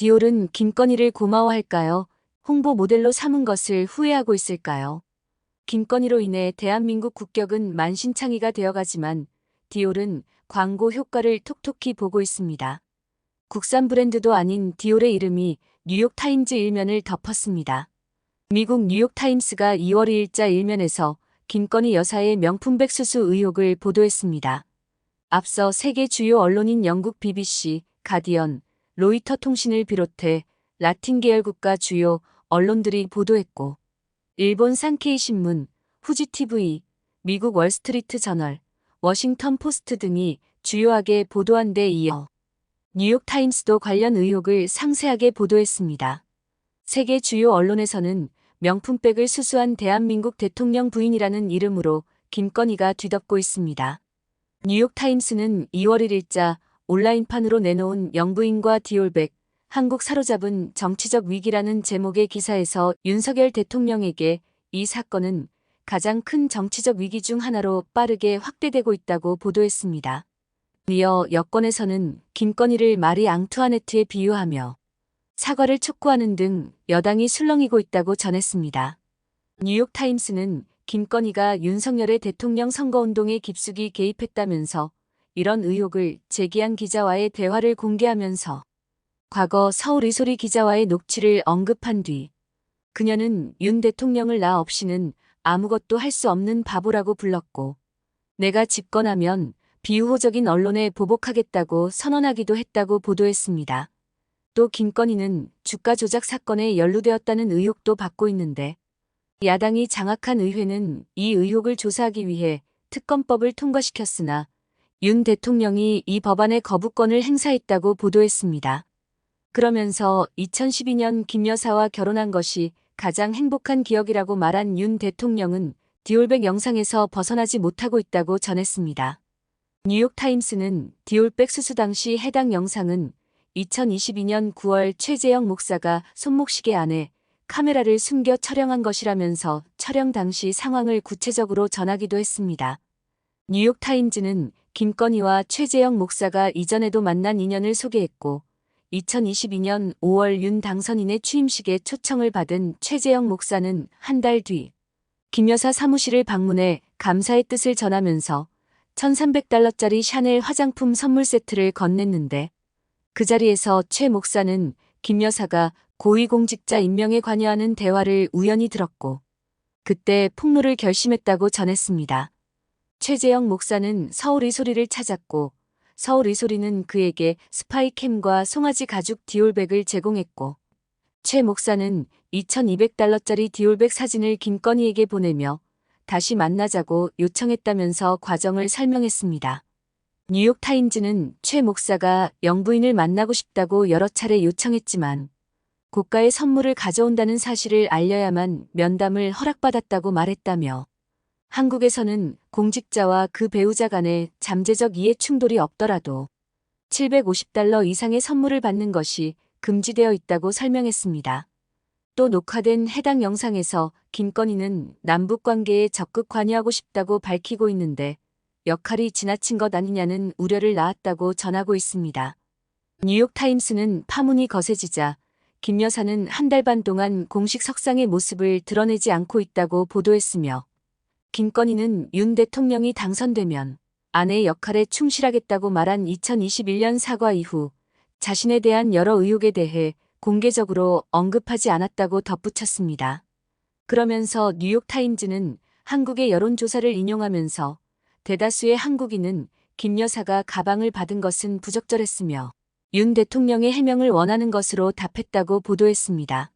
디올은 김건희를 고마워할까요? 홍보 모델로 삼은 것을 후회하고 있을까요? 김건희로 인해 대한민국 국격은 만신창이가 되어가지만 디올은 광고 효과를 톡톡히 보고 있습니다. 국산 브랜드도 아닌 디올의 이름이 뉴욕타임즈 일면을 덮었습니다. 미국 뉴욕타임스가 2월 2일자 일면에서 김건희 여사의 명품백 수수 의혹을 보도했습니다. 앞서 세계 주요 언론인 영국 BBC, 가디언, 로이터 통신을 비롯해 라틴 계열 국가 주요 언론들이 보도했고, 일본 산케이 신문, 후지 TV, 미국 월스트리트 저널, 워싱턴 포스트 등이 주요하게 보도한 데 이어 뉴욕타임스도 관련 의혹을 상세하게 보도했습니다. 세계 주요 언론에서는 명품백을 수수한 대한민국 대통령 부인이라는 이름으로 김건희가 뒤덮고 있습니다. 뉴욕타임스는 2월 1일자 온라인판으로 내놓은 영부인과 디올백, 한국 사로잡은 정치적 위기라는 제목의 기사에서 윤석열 대통령에게 이 사건은 가장 큰 정치적 위기 중 하나로 빠르게 확대되고 있다고 보도했습니다. 이어 여권에서는 김건희를 마리 앙투아네트에 비유하며 사과를 촉구하는 등 여당이 술렁이고 있다고 전했습니다. 뉴욕타임스는 김건희가 윤석열의 대통령 선거운동에 깊숙이 개입했다면서 이런 의혹을 제기한 기자와의 대화를 공개하면서 과거 서울 이소리 기자와의 녹취를 언급한 뒤 그녀는 윤 대통령을 나 없이는 아무것도 할 수 없는 바보라고 불렀고 내가 집권하면 비우호적인 언론에 보복하겠다고 선언하기도 했다고 보도했습니다. 또 김건희는 주가 조작 사건에 연루되었다는 의혹도 받고 있는데 야당이 장악한 의회는 이 의혹을 조사하기 위해 특검법을 통과시켰으나 윤 대통령이 이 법안의 거부권을 행사했다고 보도했습니다. 그러면서 2012년 김 여사와 결혼한 것이 가장 행복한 기억이라고 말한 윤 대통령은 디올백 영상에서 벗어나지 못하고 있다고 전했습니다. 뉴욕타임스는 디올백 수수 당시 해당 영상은 2022년 9월 최재형 목사가 손목시계 안에 카메라를 숨겨 촬영한 것이라면서 촬영 당시 상황을 구체적으로 전하기도 했습니다. 뉴욕타임즈는 김건희와 최재형 목사가 이전에도 만난 인연을 소개했고 2022년 5월 윤 당선인의 취임식에 초청을 받은 최재형 목사는 한 달 뒤 김 여사 사무실을 방문해 감사의 뜻을 전하면서 1,300달러짜리 샤넬 화장품 선물 세트를 건넸는데 그 자리에서 최 목사는 김 여사가 고위공직자 임명에 관여하는 대화를 우연히 들었고 그때 폭로를 결심했다고 전했습니다. 최재형 목사는 서울 이소리를 찾았고 서울 이소리는 그에게 스파이캠과 송아지 가죽 디올백을 제공했고 최 목사는 2,200달러짜리 디올백 사진을 김건희에게 보내며 다시 만나자고 요청했다면서 과정을 설명했습니다. 뉴욕타임즈는 최 목사가 영부인을 만나고 싶다고 여러 차례 요청했지만 고가의 선물을 가져온다는 사실을 알려야만 면담을 허락받았다고 말했다며 한국에서는 공직자와 그 배우자 간의 잠재적 이해 충돌이 없더라도 750달러 이상의 선물을 받는 것이 금지되어 있다고 설명했습니다. 또 녹화된 해당 영상에서 김건희는 남북관계에 적극 관여하고 싶다고 밝히고 있는데 역할이 지나친 것 아니냐는 우려를 낳았다고 전하고 있습니다. 뉴욕타임스는 파문이 거세지자 김 여사는 한 달 반 동안 공식 석상의 모습을 드러내지 않고 있다고 보도했으며 김건희는 윤 대통령이 당선되면 아내의 역할에 충실하겠다고 말한 2021년 사과 이후 자신에 대한 여러 의혹에 대해 공개적으로 언급하지 않았다고 덧붙였습니다. 그러면서 뉴욕타임즈는 한국의 여론조사를 인용하면서 대다수의 한국인은 김 여사가 가방을 받은 것은 부적절했으며 윤 대통령의 해명을 원하는 것으로 답했다고 보도했습니다.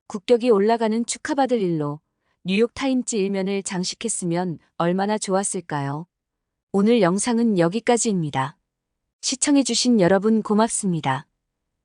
국격이 올라가는 축하받을 일로 뉴욕타임즈 일면을 장식했으면 얼마나 좋았을까요? 오늘 영상은 여기까지입니다. 시청해주신 여러분 고맙습니다.